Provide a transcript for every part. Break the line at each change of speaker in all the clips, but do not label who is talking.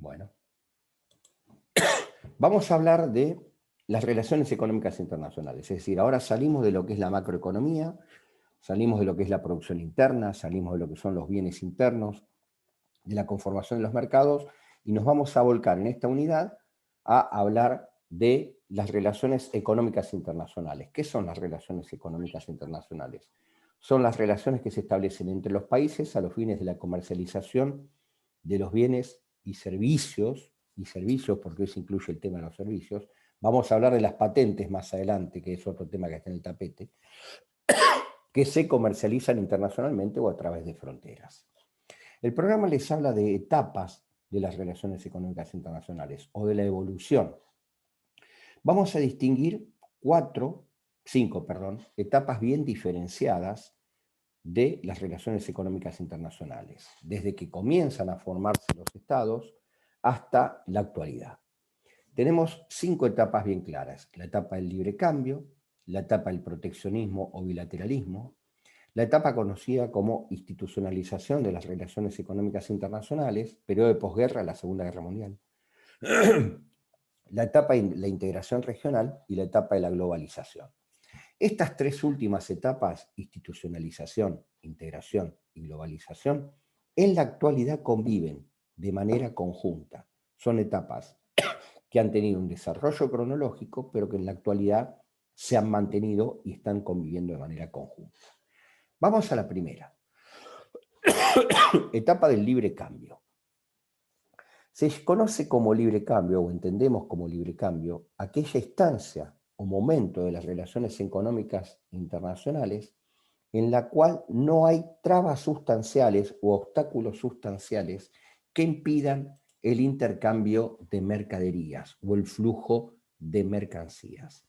Bueno, vamos a hablar de las relaciones económicas internacionales. Es decir, ahora salimos de lo que es la macroeconomía, salimos de lo que es la producción interna, salimos de lo que son los bienes internos, de la conformación de los mercados, y nos vamos a volcar en esta unidad a hablar de las relaciones económicas internacionales. ¿Qué son las relaciones económicas internacionales? Son las relaciones que se establecen entre los países a los fines de la comercialización de los bienes y servicios porque eso incluye el tema de los servicios. Vamos a hablar de las patentes más adelante, que es otro tema que está en el tapete, que se comercializan internacionalmente o a través de fronteras. El programa les habla de etapas de las relaciones económicas internacionales o de la evolución. Vamos a distinguir cinco etapas bien diferenciadas de las relaciones económicas internacionales, desde que comienzan a formarse los estados hasta la actualidad. Tenemos 5 etapas bien claras: la etapa del libre cambio, la etapa del proteccionismo o bilateralismo, la etapa conocida como institucionalización de las relaciones económicas internacionales, periodo de posguerra, la Segunda Guerra Mundial, la etapa de la integración regional y la etapa de la globalización. Estas 3 últimas etapas, institucionalización, integración y globalización, en la actualidad conviven de manera conjunta. Son etapas que han tenido un desarrollo cronológico, pero que en la actualidad se han mantenido y están conviviendo de manera conjunta. Vamos a la primera. Etapa del libre cambio. Se conoce como libre cambio, o entendemos como libre cambio, aquella instancia o momento de las relaciones económicas internacionales en la cual no hay trabas sustanciales o obstáculos sustanciales que impidan el intercambio de mercaderías o el flujo de mercancías.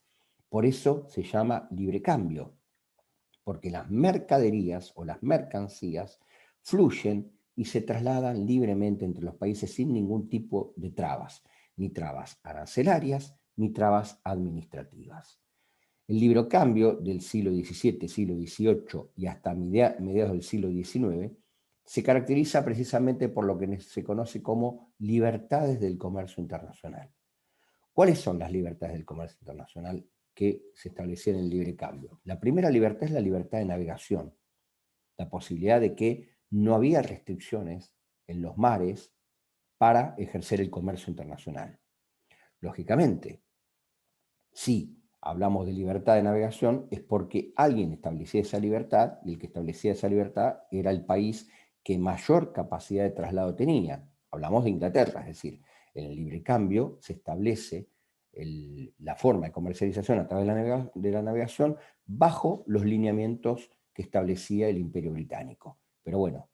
Por eso se llama libre cambio, porque las mercaderías o las mercancías fluyen y se trasladan libremente entre los países sin ningún tipo de trabas, ni trabas arancelarias, ni trabas administrativas. El libre cambio del siglo XVII, siglo XVIII y hasta mediados del siglo XIX se caracteriza precisamente por lo que se conoce como libertades del comercio internacional. ¿Cuáles son las libertades del comercio internacional que se establecían en el libre cambio? La primera libertad es la libertad de navegación, la posibilidad de que no había restricciones en los mares para ejercer el comercio internacional. Lógicamente, si hablamos de libertad de navegación es porque alguien establecía esa libertad, y el que establecía esa libertad era el país que mayor capacidad de traslado tenía. Hablamos de Inglaterra, es decir, en el libre cambio se establece la forma de comercialización a través de la navegación bajo los lineamientos que establecía el Imperio Británico. Pero bueno,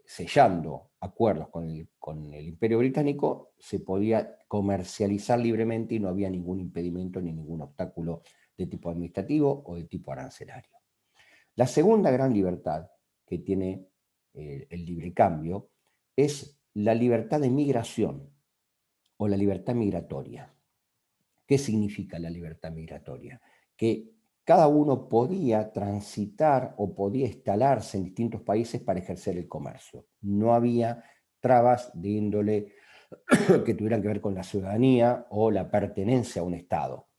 sellando acuerdos con el Imperio Británico, se podía comercializar libremente y no había ningún impedimento ni ningún obstáculo de tipo administrativo o de tipo arancelario. La segunda gran libertad que tiene el libre cambio es la libertad de migración o la libertad migratoria. ¿Qué significa la libertad migratoria? Que cada uno podía transitar o podía instalarse en distintos países para ejercer el comercio. No había trabas de índole que tuvieran que ver con la ciudadanía o la pertenencia a un Estado.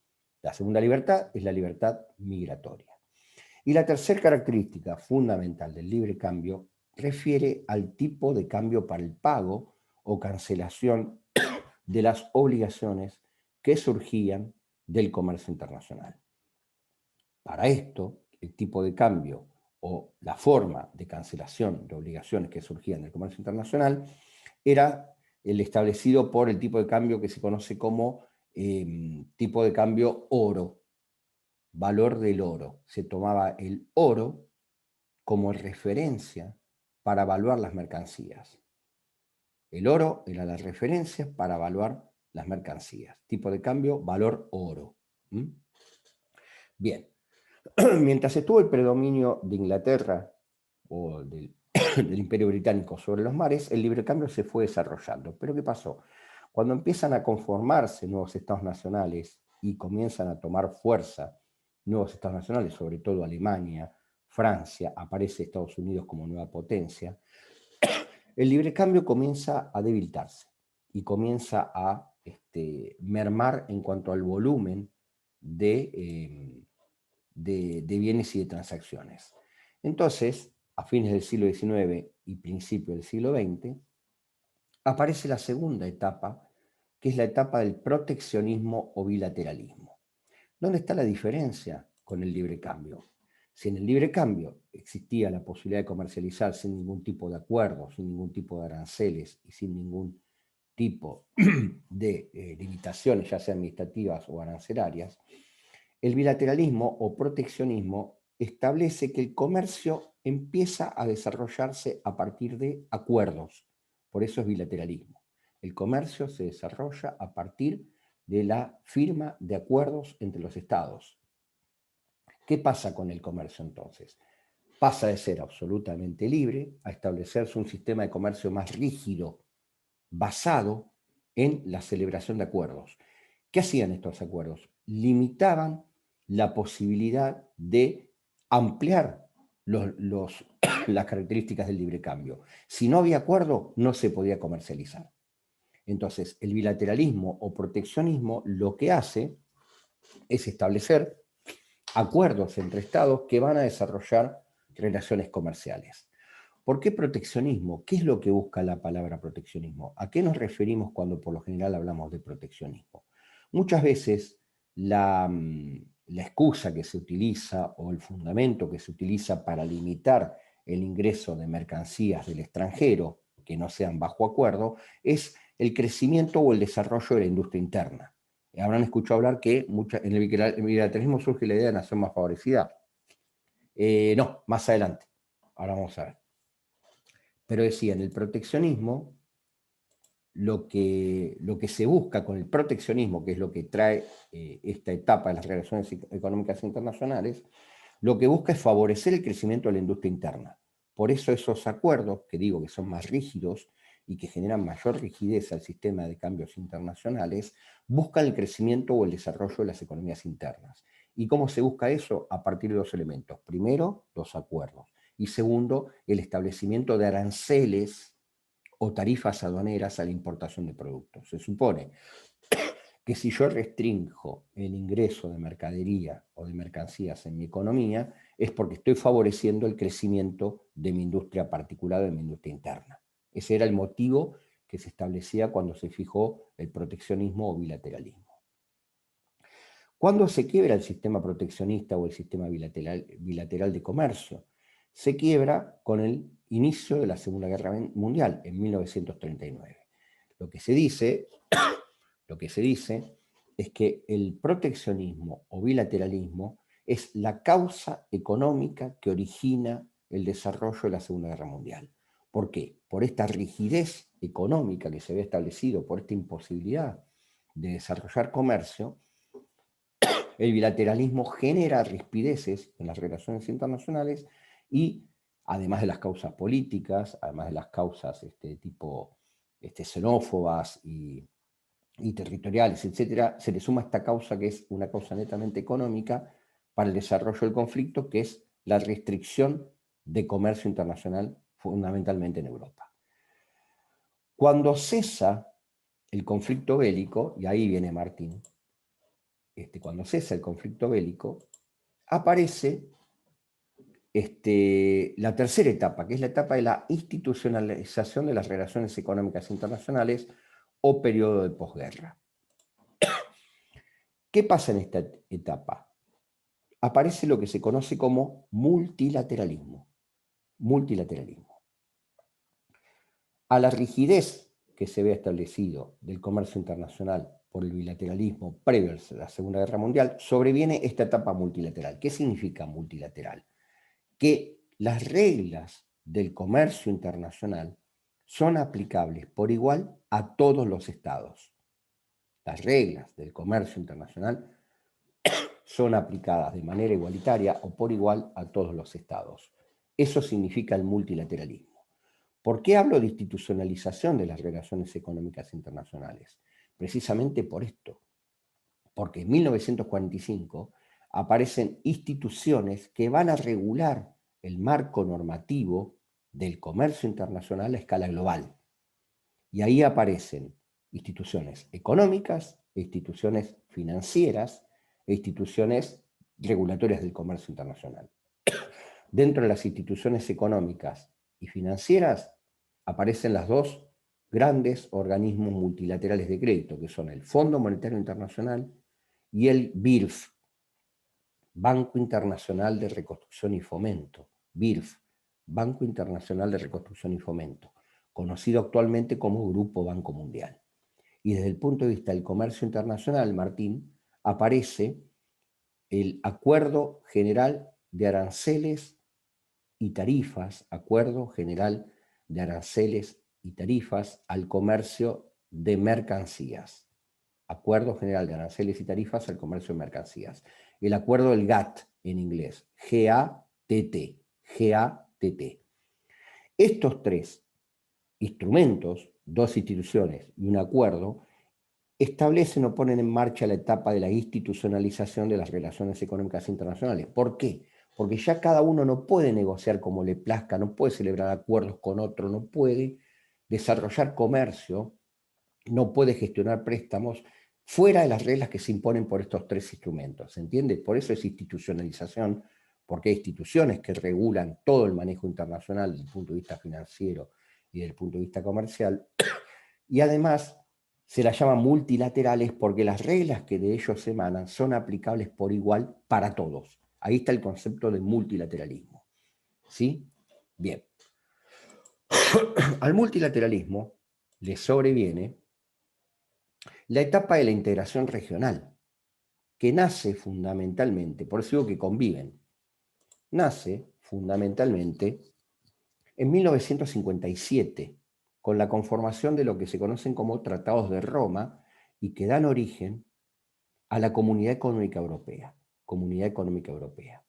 La segunda libertad es la libertad migratoria. Y la tercera característica fundamental del libre cambio refiere al tipo de cambio para el pago o cancelación de las obligaciones que surgían del comercio internacional. Para esto, el tipo de cambio o la forma de cancelación de obligaciones que surgían del comercio internacional era el establecido por el tipo de cambio que se conoce como tipo de cambio oro, valor del oro. Se tomaba el oro como referencia para evaluar las mercancías. El oro era la referencia para evaluar las mercancías. Tipo de cambio, valor oro. Bien. Mientras estuvo el predominio de Inglaterra o del Imperio Británico sobre los mares, el libre cambio se fue desarrollando. Pero ¿qué pasó? Cuando empiezan a conformarse nuevos estados nacionales y comienzan a tomar fuerza nuevos estados nacionales, sobre todo Alemania, Francia, aparece Estados Unidos como nueva potencia, el libre cambio comienza a debilitarse y comienza a mermar en cuanto al volumen de bienes y de transacciones. Entonces, a fines del siglo XIX y principios del siglo XX, aparece la segunda etapa, que es la etapa del proteccionismo o bilateralismo. ¿Dónde está la diferencia con el libre cambio? Si en el libre cambio existía la posibilidad de comercializar sin ningún tipo de acuerdo, sin ningún tipo de aranceles y sin ningún tipo de limitaciones, ya sean administrativas o arancelarias, el bilateralismo o proteccionismo establece que el comercio empieza a desarrollarse a partir de acuerdos. Por eso es bilateralismo. El comercio se desarrolla a partir de la firma de acuerdos entre los estados. ¿Qué pasa con el comercio entonces? Pasa de ser absolutamente libre a establecerse un sistema de comercio más rígido, basado en la celebración de acuerdos. ¿Qué hacían estos acuerdos? Limitaban la posibilidad de ampliar las características del libre cambio. Si no había acuerdo, no se podía comercializar. Entonces, el bilateralismo o proteccionismo lo que hace es establecer acuerdos entre estados que van a desarrollar relaciones comerciales. ¿Por qué proteccionismo? ¿Qué es lo que busca la palabra proteccionismo? ¿A qué nos referimos cuando por lo general hablamos de proteccionismo? Muchas veces la excusa que se utiliza o el fundamento que se utiliza para limitar el ingreso de mercancías del extranjero que no sean bajo acuerdo es el crecimiento o el desarrollo de la industria interna. Habrán escuchado hablar que en el bilateralismo surge la idea de nación más favorecida. No, más adelante. Ahora vamos a ver. Pero decía, en el proteccionismo, lo que se busca con el proteccionismo, que es lo que trae esta etapa de las relaciones económicas internacionales, lo que busca es favorecer el crecimiento de la industria interna. Por eso esos acuerdos, que digo que son más rígidos y que generan mayor rigidez al sistema de cambios internacionales, buscan el crecimiento o el desarrollo de las economías internas. ¿Y cómo se busca eso? A partir de dos elementos. Primero, los acuerdos. Y segundo, el establecimiento de aranceles o tarifas aduaneras a la importación de productos. Se supone que si yo restrinjo el ingreso de mercadería o de mercancías en mi economía, es porque estoy favoreciendo el crecimiento de mi industria particular, de mi industria interna. Ese era el motivo que se establecía cuando se fijó el proteccionismo o bilateralismo. ¿Cuándo se quiebra el sistema proteccionista o el sistema bilateral de comercio? Se quiebra con el inicio de la Segunda Guerra Mundial, en 1939. Lo que se dice es que el proteccionismo o bilateralismo es la causa económica que origina el desarrollo de la Segunda Guerra Mundial. ¿Por qué? Por esta rigidez económica que se había establecido, por esta imposibilidad de desarrollar comercio, el bilateralismo genera rispideces en las relaciones internacionales y, además de las causas políticas, además de las causas xenófobas y territoriales, etc., se le suma esta causa que es una causa netamente económica para el desarrollo del conflicto, que es la restricción de comercio internacional, fundamentalmente en Europa. Cuando cesa el conflicto bélico, y ahí viene Martín, cuando cesa el conflicto bélico, aparece la tercera etapa, que es la etapa de la institucionalización de las relaciones económicas internacionales o periodo de posguerra. ¿Qué pasa en esta etapa? Aparece lo que se conoce como multilateralismo. Multilateralismo. A la rigidez que se había establecido del comercio internacional por el bilateralismo previo a la Segunda Guerra Mundial, sobreviene esta etapa multilateral. ¿Qué significa multilateral? Que las reglas del comercio internacional son aplicables por igual a todos los estados. Las reglas del comercio internacional son aplicadas de manera igualitaria o por igual a todos los estados. Eso significa el multilateralismo. ¿Por qué hablo de institucionalización de las relaciones económicas internacionales? Precisamente por esto. Porque en 1945 aparecen instituciones que van a regular el marco normativo del comercio internacional a escala global. Y ahí aparecen instituciones económicas, instituciones financieras e instituciones regulatorias del comercio internacional. Dentro de las instituciones económicas y financieras aparecen las dos grandes organismos multilaterales de crédito, que son el Fondo Monetario Internacional y el BIRF, Banco Internacional de Reconstrucción y Fomento, BIRF, Banco Internacional de Reconstrucción y Fomento, conocido actualmente como Grupo Banco Mundial. Y desde el punto de vista del comercio internacional, Martín, aparece el Acuerdo General de Aranceles y Tarifas, Acuerdo General de Aranceles y Tarifas al Comercio de Mercancías. Acuerdo General de Aranceles y Tarifas al Comercio de Mercancías. El acuerdo del GATT en inglés, G-A-T-T, G-A-T-T. Estos tres instrumentos, dos instituciones y un acuerdo, establecen o ponen en marcha la etapa de la institucionalización de las relaciones económicas internacionales. ¿Por qué? Porque ya cada uno no puede negociar como le plazca, no puede celebrar acuerdos con otro, no puede desarrollar comercio, no puede gestionar préstamos fuera de las reglas que se imponen por estos tres instrumentos. ¿Se entiende? Por eso es institucionalización, porque hay instituciones que regulan todo el manejo internacional desde el punto de vista financiero y desde el punto de vista comercial, y además se las llama multilaterales porque las reglas que de ellos emanan son aplicables por igual para todos. Ahí está el concepto de multilateralismo. ¿Sí? Bien. Al multilateralismo le sobreviene la etapa de la integración regional, que nace fundamentalmente, por eso digo que conviven, nace fundamentalmente en 1957, con la conformación de lo que se conocen como Tratados de Roma y que dan origen a la Comunidad Económica Europea. Comunidad Económica Europea.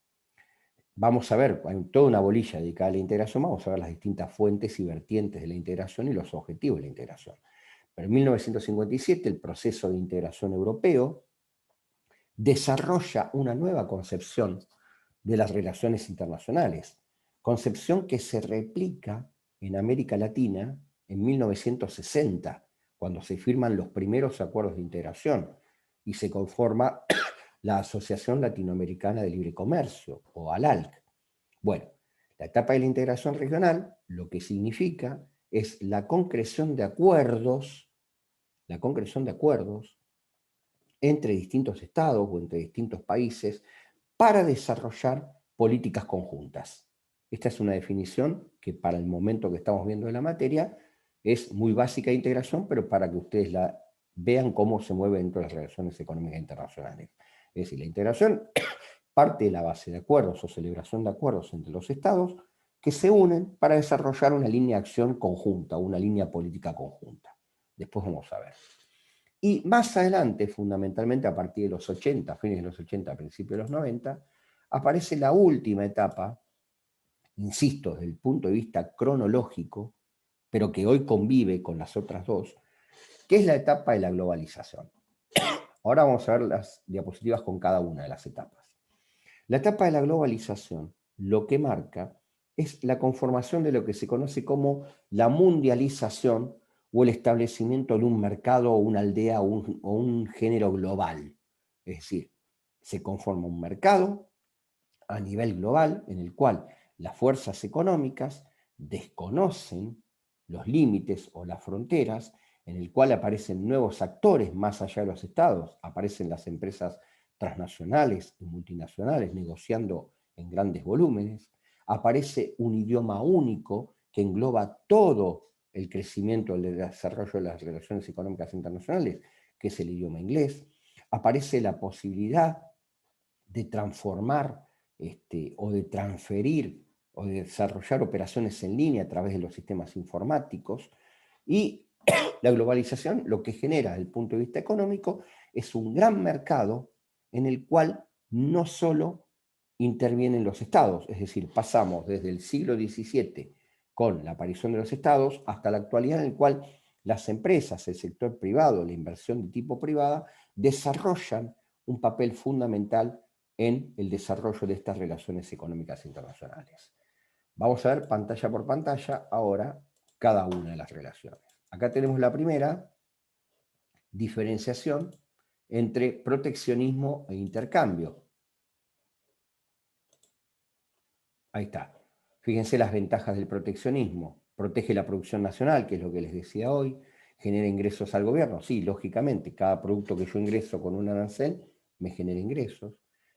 Vamos a ver, hay toda una bolilla dedicada a la integración, vamos a ver las distintas fuentes y vertientes de la integración y los objetivos de la integración. Pero en 1957 el proceso de integración europeo desarrolla una nueva concepción de las relaciones internacionales, concepción que se replica en América Latina en 1960, cuando se firman los primeros acuerdos de integración y se conforma la Asociación Latinoamericana de Libre Comercio, o ALALC. Bueno, la etapa de la integración regional lo que significa es la concreción de acuerdos entre distintos estados o entre distintos países para desarrollar políticas conjuntas. Esta es una definición que para el momento que estamos viendo de la materia es muy básica de integración, pero para que ustedes la vean cómo se mueve dentro de las relaciones económicas internacionales. Es decir, la integración parte de la base de acuerdos o celebración de acuerdos entre los estados que se unen para desarrollar una línea de acción conjunta, una línea política conjunta. Después vamos a ver. Y más adelante, fundamentalmente a partir de los 80, fines de los 80, principios de los 90, aparece la última etapa, insisto, desde el punto de vista cronológico, pero que hoy convive con las otras dos, que es la etapa de la globalización. Ahora vamos a ver las diapositivas con cada una de las etapas. La etapa de la globalización lo que marca es la conformación de lo que se conoce como la mundialización o el establecimiento de un mercado o una aldea o un género global. Es decir, se conforma un mercado a nivel global en el cual las fuerzas económicas desconocen los límites o las fronteras, en el cual aparecen nuevos actores más allá de los estados, aparecen las empresas transnacionales y multinacionales negociando en grandes volúmenes, aparece un idioma único que engloba todo el crecimiento, el desarrollo de las relaciones económicas internacionales, que es el idioma inglés, aparece la posibilidad de transformar o de transferir o de desarrollar operaciones en línea a través de los sistemas informáticos, y la globalización lo que genera desde el punto de vista económico es un gran mercado en el cual no solo intervienen los estados, es decir, pasamos desde el siglo XVII con la aparición de los estados hasta la actualidad en el cual las empresas, el sector privado, la inversión de tipo privada, desarrollan un papel fundamental en el desarrollo de estas relaciones económicas internacionales. Vamos a ver pantalla por pantalla ahora cada una de las relaciones. Acá tenemos la primera, diferenciación entre proteccionismo e intercambio. Ahí está. Fíjense las ventajas del proteccionismo. Protege la producción nacional, que es lo que les decía hoy. Genera ingresos al gobierno. Sí, lógicamente, cada producto que yo ingreso con un arancel me genera ingresos.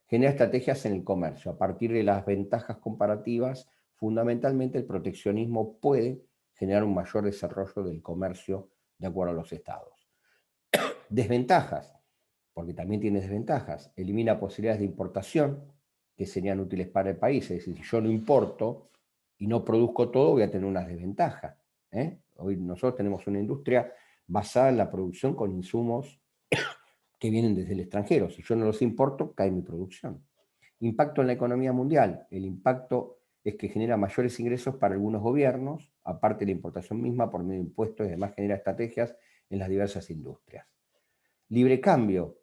Genera estrategias en el comercio. A partir de las ventajas comparativas, fundamentalmente el proteccionismo puede generar un mayor desarrollo del comercio de acuerdo a los estados. Desventajas, porque también tiene desventajas. Elimina posibilidades de importación que serían útiles para el país. Es decir, si yo no importo y no produzco todo, voy a tener unas desventajas. Hoy nosotros tenemos una industria basada en la producción con insumos que vienen desde el extranjero. Si yo no los importo, cae mi producción. Impacto en la economía mundial. El impacto es que genera mayores ingresos para algunos gobiernos, aparte de la importación misma por medio de impuestos y además genera estrategias en las diversas industrias. Libre cambio.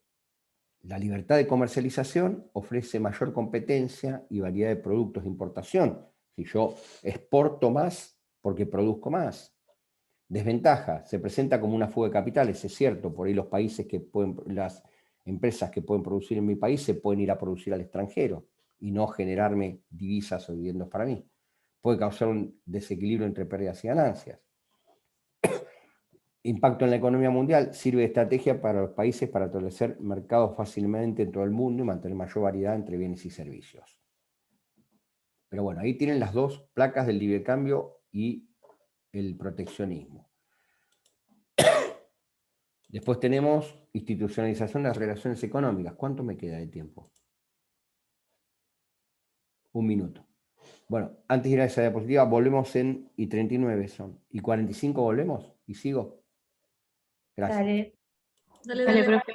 La libertad de comercialización ofrece mayor competencia y variedad de productos de importación. Si yo exporto más porque produzco más. Desventaja, se presenta como una fuga de capitales, es cierto, por ahí los países que pueden, las empresas que pueden producir en mi país se pueden ir a producir al extranjero y no generarme divisas o dividendos para mí. Puede causar un desequilibrio entre pérdidas y ganancias. Impacto en la economía mundial, sirve de estrategia para los países para establecer mercados fácilmente en todo el mundo y mantener mayor variedad entre bienes y servicios. Pero bueno, ahí tienen las dos placas del libre cambio y el proteccionismo. Después tenemos institucionalización de las relaciones económicas. ¿Cuánto me queda de tiempo? 1 minuto. Bueno, antes de ir a esa diapositiva, volvemos en y 39 son. ¿Y 45 volvemos? ¿Y sigo? Gracias.
Dale.
Dale, profe.